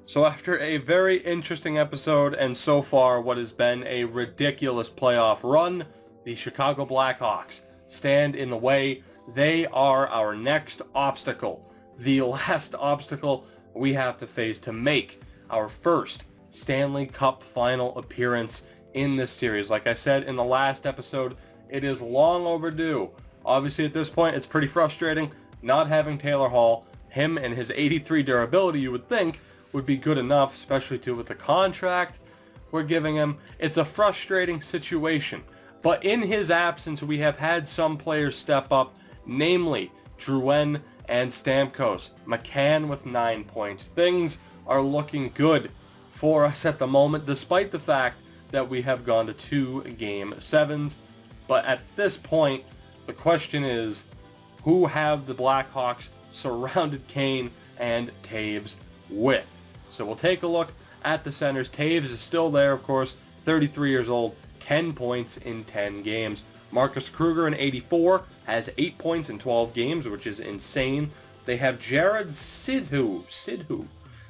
So after a very interesting episode and so far what has been a ridiculous playoff run, the Chicago Blackhawks stand in the way. They are our next obstacle, the last obstacle we have to face to make our first Stanley Cup final appearance in this series. Like I said in the last episode, it is long overdue. Obviously at this point it's pretty frustrating not having Taylor Hall. Him and his 83 durability, you would think, would be good enough, especially too with the contract we're giving him. It's a frustrating situation. But in his absence, we have had some players step up, namely Drouin and Stamkos. McCann with 9 points. Things are looking good for us at the moment, despite the fact that we have gone to 2 Game 7s. But at this point, the question is, who have the Blackhawks surrounded Kane and Taves with? So we'll take a look at the centers. Taves is still there, of course, 33 years old, 10 points in 10 games. Marcus Kruger, an 84, has 8 points in 12 games, which is insane. They have Jared Sidhu,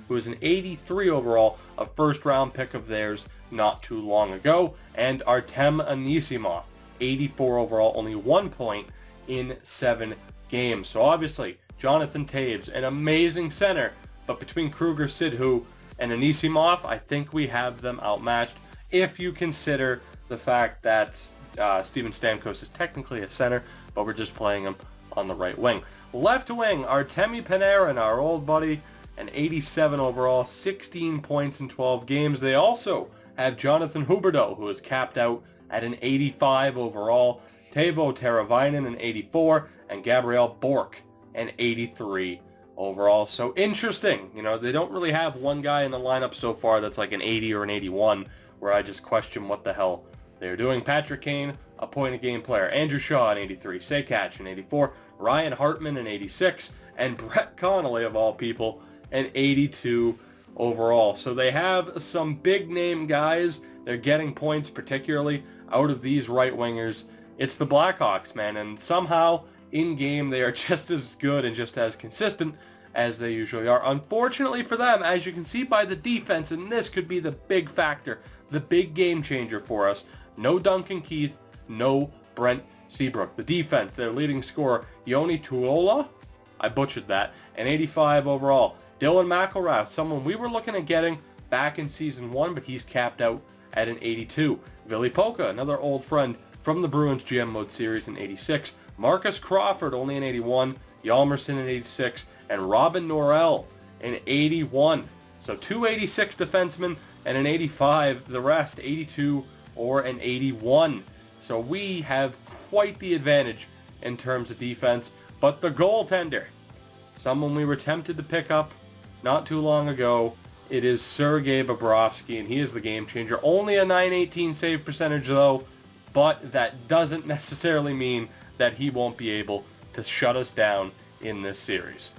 who is an 83 overall, a first-round pick of theirs not too long ago, and Artem Anisimov, 84 overall, only 1 point in 7 games. So obviously, Jonathan Taves, an amazing center, but between Kruger, Sidhu, and Anisimov, I think we have them outmatched if you consider the fact that Steven Stamkos is technically a center, but we're just playing him on the right wing. Left wing, Artemi Panarin, our old buddy, an 87 overall, 16 points in 12 games. They also have Jonathan Huberdeau, who is capped out at an 85 overall, Teuvo Teravainen, an 84, and Gabriel Bourque, an 83 overall. So interesting. You know, they don't really have one guy in the lineup so far that's like an 80 or an 81, where I just question what the hell they're doing. Patrick Kane, a point-a-game player. Andrew Shaw, an 83. Staycatch, an 84. Ryan Hartman, an 86. And Brett Connolly, of all people, an 82 overall. So they have some big-name guys. They're getting points, particularly out of these right-wingers. It's the Blackhawks, man, and somehow in-game they are just as good and just as consistent as they usually are. Unfortunately for them, as you can see by the defense, and this could be the big factor, the big game changer for us, no Duncan Keith, no Brent Seabrook. The defense, their leading scorer, Yoni Tuola, I butchered that, an 85 overall. Dylan McElrath, someone we were looking at getting back in Season 1, but he's capped out at an 82. Vili Polka, another old friend from the Bruins GM Mode Series, an 86. Marcus Crawford, only an 81. Yalmerson, an 86. And Robin Norrell, an 81. So 286 defensemen and an 85. The rest, 82 or an 81. So we have quite the advantage in terms of defense. But the goaltender, someone we were tempted to pick up not too long ago, it is Sergei Bobrovsky, and he is the game changer. Only a .918 save percentage, though, but that doesn't necessarily mean that he won't be able to shut us down in this series.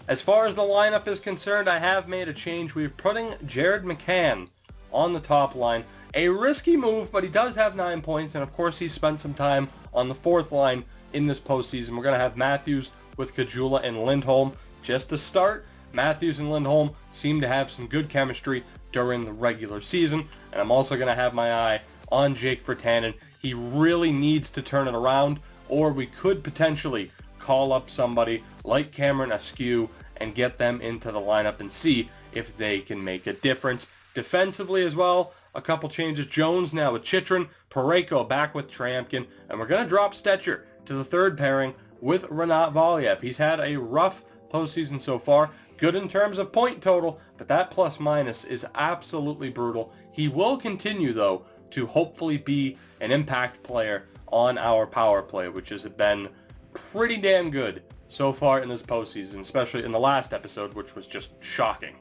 As far as the lineup is concerned, I have made a change. We're putting Jared McCann on the top line. A risky move, but he does have 9 points, and of course he's spent some time on the fourth line in this postseason. We're going to have Matthews with Kajula and Lindholm. Just to start, Matthews and Lindholm seem to have some good chemistry during the regular season, and I'm also going to have my eye on Jake Virtanen. He really needs to turn it around, or we could potentially call up somebody like Cameron Askew and get them into the lineup and see if they can make a difference. Defensively as well, a couple changes. Jones now with Chychrun, Parayko back with Tryamkin, and we're going to drop Stetcher to the third pairing with Renat Valiev. He's had a rough postseason so far. Good in terms of point total, but that plus-minus is absolutely brutal. He will continue, though, to hopefully be an impact player on our power play, which has been pretty damn good so far in this postseason, especially in the last episode, which was just shocking.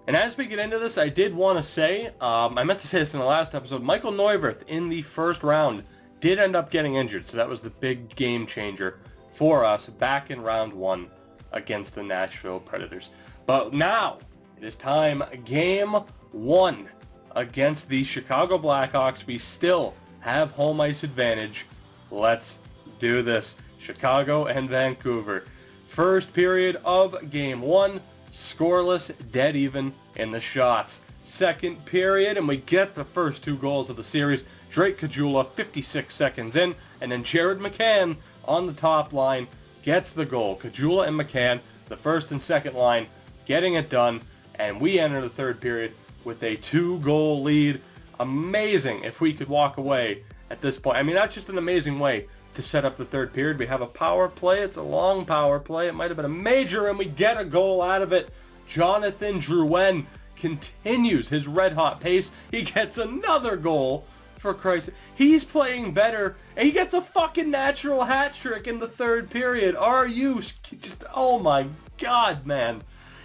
And as we get into this, I did want to say, I meant to say this in the last episode, Michael Neuwirth in the first round did end up getting injured, so that was the big game changer for us back in round 1 against the Nashville Predators. But now, it is time, game 1 against the Chicago Blackhawks. We still have home ice advantage. Let's do this. Chicago and Vancouver. First period of game 1. Scoreless, dead even in the shots. Second period, and we get the first 2 goals of the series. Drake Caggiula 56 seconds in, and then Jared McCann on the top line gets the goal. Caggiula and McCann, the first and second line, getting it done, and we enter the third period with a 2-goal lead. Amazing if we could walk away at this point. I mean, that's just an amazing way to set up the third period. We have a power play. It's a long power play. It might have been a major, and we get a goal out of it. Jonathan Drouin continues his red-hot pace. He gets another goal. For Christ, he's playing better, and he gets a fucking natural hat trick in the third period. Are you just, oh my God, man.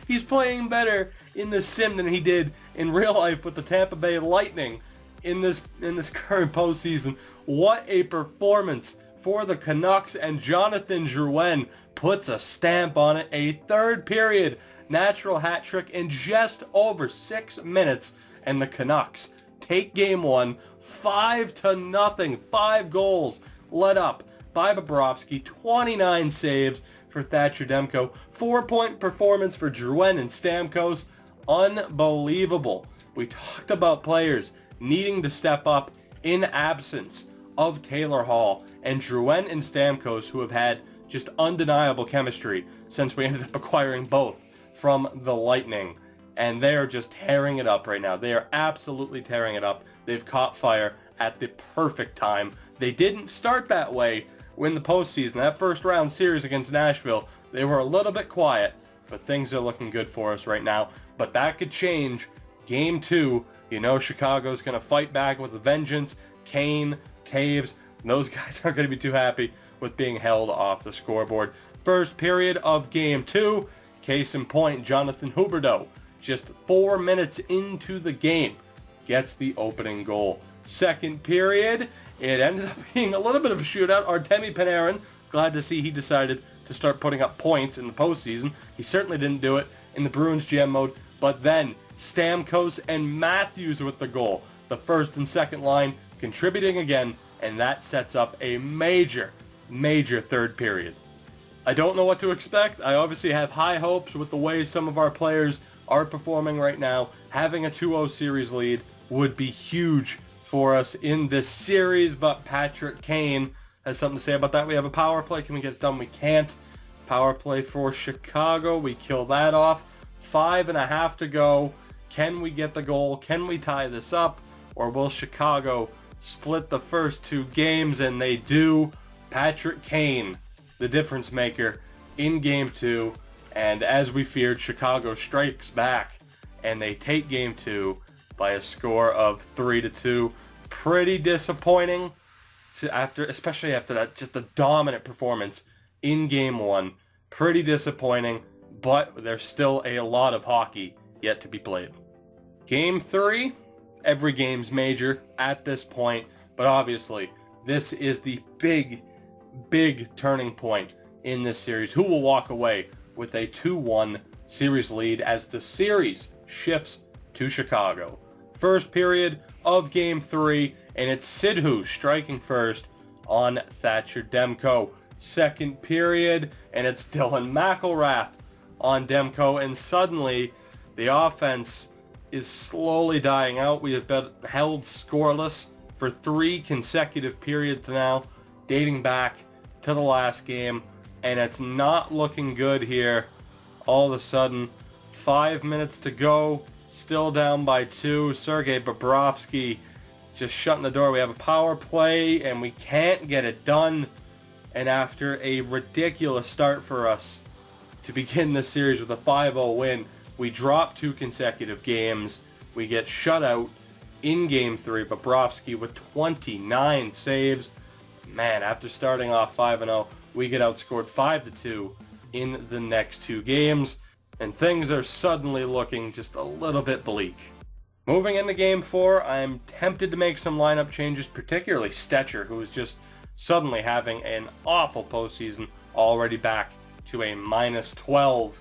He's playing better in the sim than he did in real life with the Tampa Bay Lightning in this current postseason. What a performance for the Canucks, and Jonathan Drouin puts a stamp on it. A third period natural hat trick in just over 6 minutes, and the Canucks take game 1 5-0. 5 goals led up by Bobrovsky, 29 saves for Thatcher Demko, 4-point performance for Drouin and Stamkos. Unbelievable. We talked about players needing to step up in absence of Taylor Hall, and Drouin and Stamkos, who have had just undeniable chemistry since we ended up acquiring both from the Lightning. And they are just tearing it up right now. They are absolutely tearing it up. They've caught fire at the perfect time. They didn't start that way in the postseason. That first round series against Nashville, they were a little bit quiet, but things are looking good for us right now. But that could change. Game 2, you know Chicago's going to fight back with a vengeance. Kane, Taves, those guys aren't going to be too happy with being held off the scoreboard. First period of Game 2, case in point, Jonathan Huberdeau, just 4 minutes into the game, gets the opening goal. Second period, it ended up being a little bit of a shootout. Artemi Panarin, glad to see he decided to start putting up points in the postseason. He certainly didn't do it in the Bruins GM mode, but then Stamkos and Matthews with the goal. The first and second line contributing again, and that sets up a major third period. I don't know what to expect. I obviously have high hopes with the way some of our players are performing right now. Having a 2-0 series lead would be huge for us in this series, but Patrick Kane has something to say about that. We have a power play. Can we get it done? We can't. Power play for Chicago. We kill that off. 5.5 to go. Can we get the goal? Can we tie this up? Or will Chicago split the first 2 games? And they do. Patrick Kane, the difference maker in Game 2. And as we feared, Chicago strikes back, and they take Game 2 by a score of 3-2. Pretty disappointing, especially after that, just a dominant performance in Game 1. Pretty disappointing, but there's still a lot of hockey yet to be played. Game 3, every game's major at this point, but obviously this is the big turning point in this series. Who will walk away with a 2-1 series lead as the series shifts to Chicago? First period of Game 3, and it's Sidhu striking first on Thatcher Demko. Second period, and it's Dylan McIlrath on Demko, and suddenly the offense is slowly dying out. We have been held scoreless for 3 consecutive periods now, dating back to the last game, and it's not looking good here. All of a sudden, 5 minutes to go, still down by 2. Sergei Bobrovsky just shutting the door. We have a power play, and we can't get it done. And after a ridiculous start for us to begin this series with a 5-0 win, we drop 2 consecutive games. We get shut out in Game 3. Bobrovsky with 29 saves. Man, after starting off 5-0, we get outscored 5-2 in the next 2 games. And things are suddenly looking just a little bit bleak. Moving into Game 4, I'm tempted to make some lineup changes, particularly Stetcher, who is just suddenly having an awful postseason, already back to a -12.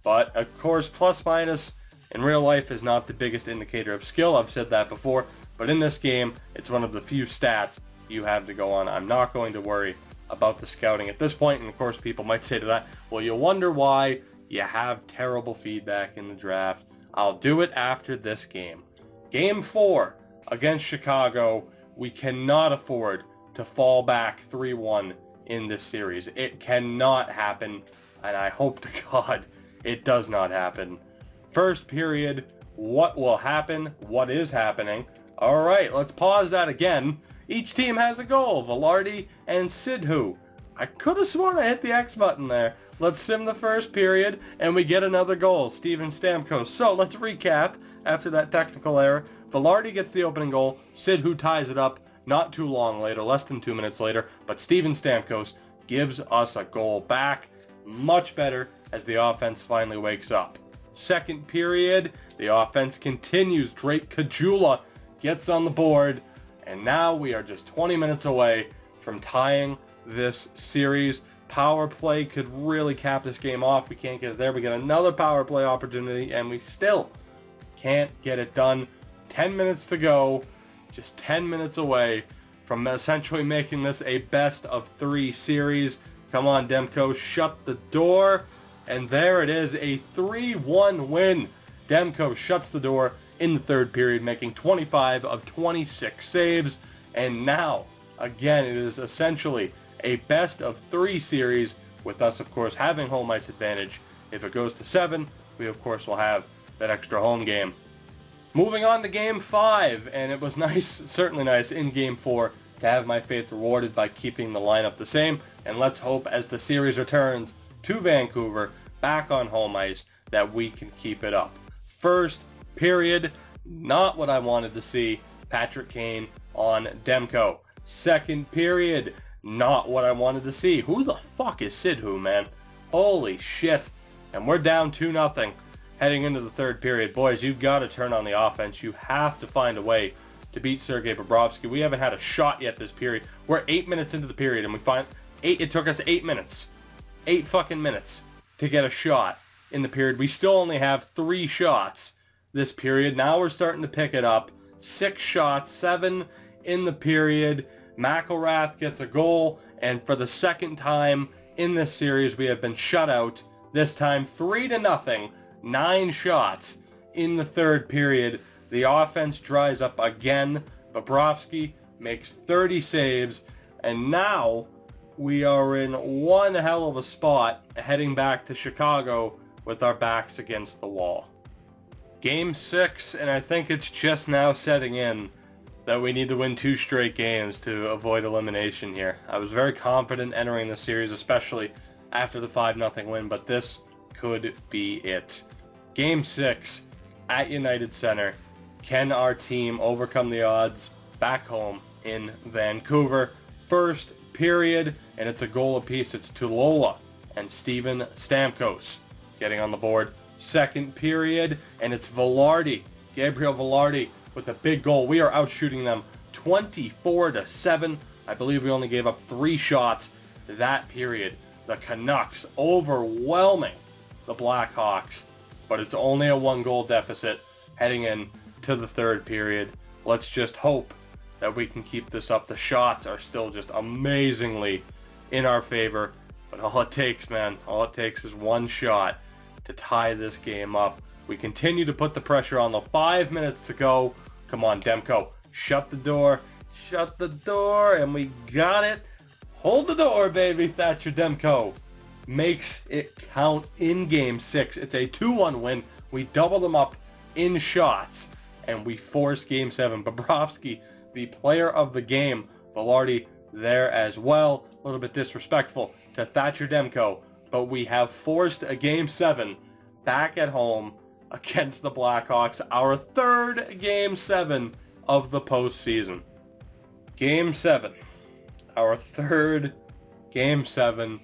But, of course, plus-minus in real life is not the biggest indicator of skill. I've said that before. But in this game, it's one of the few stats you have to go on. I'm not going to worry about the scouting at this point. And, of course, people might say to that, well, you wonder why You have terrible feedback in the draft. I'll do it after this game. Game 4 against Chicago. We cannot afford to fall back 3-1 in this series. It cannot happen, and I hope to God it does not happen. First period, what will happen? What is happening? All right, let's pause that again. Each team has a goal, Velarde and Sidhu. I could have sworn I hit the X button there. Let's sim the first period, and we get another goal, Steven Stamkos. So let's recap after that technical error. Velarde gets the opening goal. Sidhu ties it up not too long later, less than 2 minutes later. But Steven Stamkos gives us a goal back. Much better as the offense finally wakes up. Second period, the offense continues. Drake Caggiula gets on the board. And now we are just 20 minutes away from tying this series. Power play could really cap this game off. We can't get it there. We get another power play opportunity, and we still can't get it done. 10 minutes to go. Just 10 minutes away from essentially making this a best of 3 series. Come on, Demko, shut the door. And there it is, a 3-1 win. Demko shuts the door in the third period, making 25 of 26 saves. And now, again, it is essentially a best of 3 series, with us, of course, having home ice advantage. If it goes to 7, we, of course, will have that extra home game. Moving on to Game 5, and it was nice, certainly nice, in Game 4 to have my faith rewarded by keeping the lineup the same. And let's hope, as the series returns to Vancouver, back on home ice, that we can keep it up. First period, not what I wanted to see. Patrick Kane on Demko. Second period, not what I wanted to see. Who the fuck is Sidhu, man? Holy shit. And we're down 2-0 heading into the third period. Boys, you've got to turn on the offense. You have to find a way to beat Sergei Bobrovsky. We haven't had a shot yet this period. We're 8 minutes into the period, and we find it took us 8 minutes. 8 fucking minutes to get a shot in the period. We still only have 3 shots this period. Now we're starting to pick it up. 6 shots, 7 in the period. McElrath gets a goal, and for the second time in this series, we have been shut out. This time 3-0, 9 shots in the third period. The offense dries up again. Bobrovsky makes 30 saves, and now we are in one hell of a spot heading back to Chicago with our backs against the wall. Game 6, and I think it's just now setting in that we need to win 2 straight games to avoid elimination here. I was very confident entering the series, especially after the 5-0 win, but this could be it. Game 6 at United Center. Can our team overcome the odds back home in Vancouver? First period, and it's a goal apiece. It's Tulola and Steven Stamkos getting on the board. Second period, and it's Velarde, Gabriel Velarde, with a big goal. We are outshooting them 24-7. I believe we only gave up 3 shots that period. The Canucks overwhelming the Blackhawks, but it's only a 1-goal deficit heading in to the third period. Let's just hope that we can keep this up. The shots are still just amazingly in our favor, but all it takes, man, all it takes is 1 shot to tie this game up. We continue to put the pressure on. The 5 minutes to go. Come on, Demko. Shut the door. Shut the door. And we got it. Hold the door, baby. Thatcher Demko makes it count in Game 6. It's a 2-1 win. We double them up in shots, and we force Game 7. Bobrovsky, the player of the game. Velarde there as well. A little bit disrespectful to Thatcher Demko, but we have forced a Game 7 back at home against the Blackhawks, our 3rd Game 7 of the postseason. Game 7, our 3rd Game 7.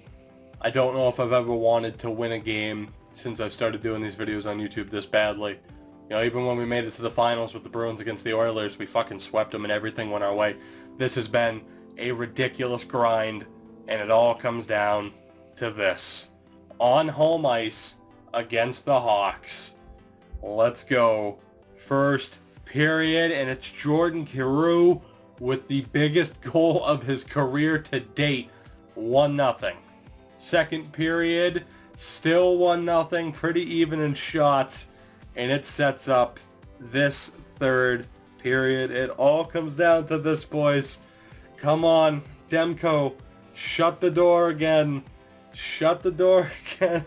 I don't know if I've ever wanted to win a game since I've started doing these videos on YouTube this badly. You know, even when we made it to the finals with the Bruins against the Oilers, we fucking swept them and everything went our way. This has been a ridiculous grind, and it all comes down to this. On home ice against the Hawks. Let's go. First period, and it's Jordan Kyrou with the biggest goal of his career to date. 1-0. Second period, Still 1-0, pretty even in shots, and it sets up this third period. It all comes down to this, boys. Come on, Demko, shut the door again. Shut the door again.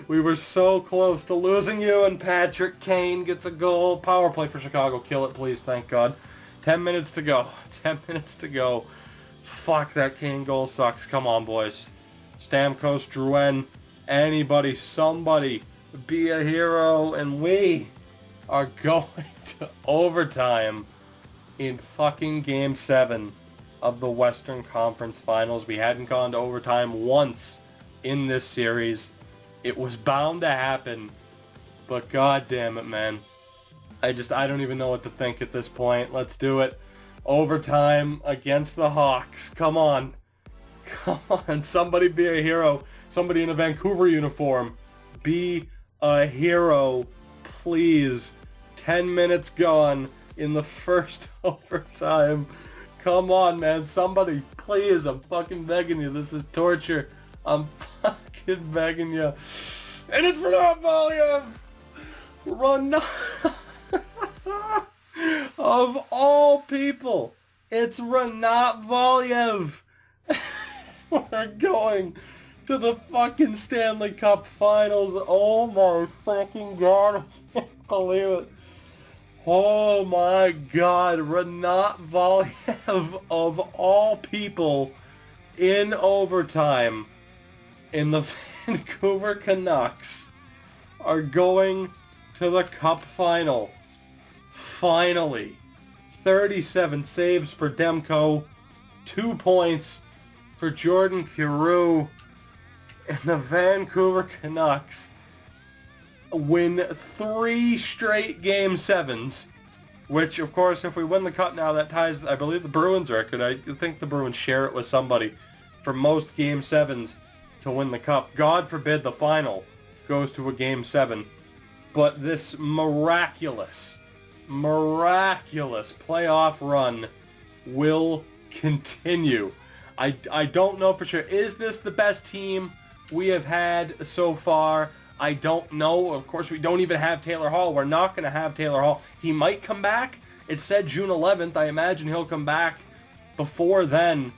We were so close to losing you, and Patrick Kane gets a goal. Power play for Chicago. Kill it, please. Thank God. 10 minutes to go. 10 minutes to go. Fuck, that Kane goal sucks. Come on, boys. Stamkos, Drouin, anybody, somebody, be a hero, and we are going to overtime in fucking Game 7 of the Western Conference Finals. We hadn't gone to overtime once in this series. It was bound to happen, but god damn it, man. I don't even know what to think at this point. Let's do it. Overtime against the Hawks. Come on. Come on. Somebody be a hero. Somebody in a Vancouver uniform. Be a hero, please. 10 minutes gone in the first overtime. Come on, man. Somebody, please. I'm fucking begging you. This is torture. I'm fucking begging you. And it's Renat Valiev. Run. Of all people, it's Renat Valiev. We're going to the fucking Stanley Cup Finals. Oh my fucking god. I can't believe it. Oh my god. Renat Valiev, of all people, in overtime, in the Vancouver Canucks, are going to the Cup Final. Finally. 37 saves for Demko. 2 points for Jordan Kyrou. And the Vancouver Canucks win 3 straight Game 7s. Which, of course, if we win the Cup now, that ties, I believe, the Bruins record. I think the Bruins share it with somebody for most Game 7s to win the Cup. God forbid the final goes to a Game 7. But this miraculous playoff run will continue. I don't know for sure. Is this the best team we have had so far? I don't know. Of course, we don't even have Taylor Hall. We're not going to have Taylor Hall. He might come back. It said June 11th. I imagine he'll come back before then.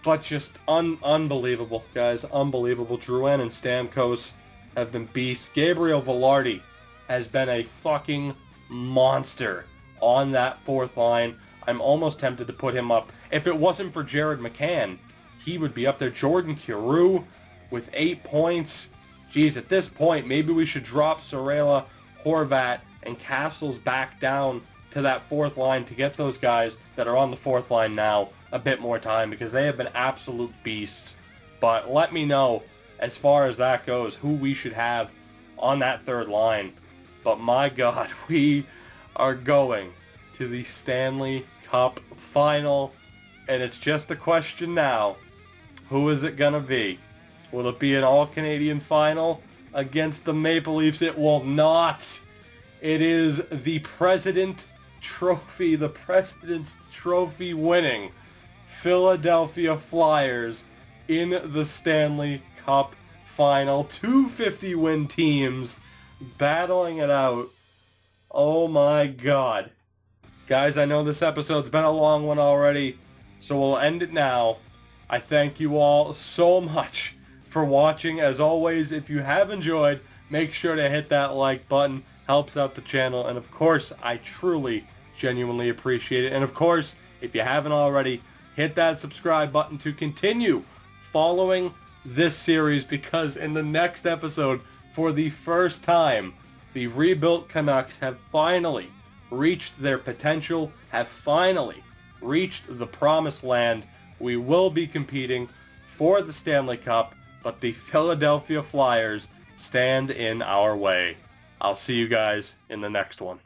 But just unbelievable, guys. Unbelievable. Drouin and Stamkos have been beasts. Gabriel Velarde has been a fucking monster on that fourth line. I'm almost tempted to put him up. If it wasn't for Jared McCann, he would be up there. Jordan Kyrou with 8 points. Geez, at this point, maybe we should drop Sorella, Horvat, and Castles back down to that fourth line to get those guys that are on the fourth line now a bit more time, because they have been absolute beasts. But let me know, as far as that goes, who we should have on that third line. But my God, we are going to the Stanley Cup Final, and it's just a question now, who is it going to be? Will it be an all-Canadian final against the Maple Leafs? It will not. It is the President's Trophy winning Philadelphia Flyers in the Stanley Cup Final. 250-win teams battling it out. Oh my God. Guys, I know this episode's been a long one already, so we'll end it now. I thank you all so much for watching. As always, if you have enjoyed, make sure to hit that like button. Helps out the channel. And of course, I truly, genuinely appreciate it. And of course, if you haven't already, hit that subscribe button to continue following this series, because in the next episode, for the first time, the rebuilt Canucks have finally reached their potential, have finally reached the promised land. We will be competing for the Stanley Cup, but the Philadelphia Flyers stand in our way. I'll see you guys in the next one.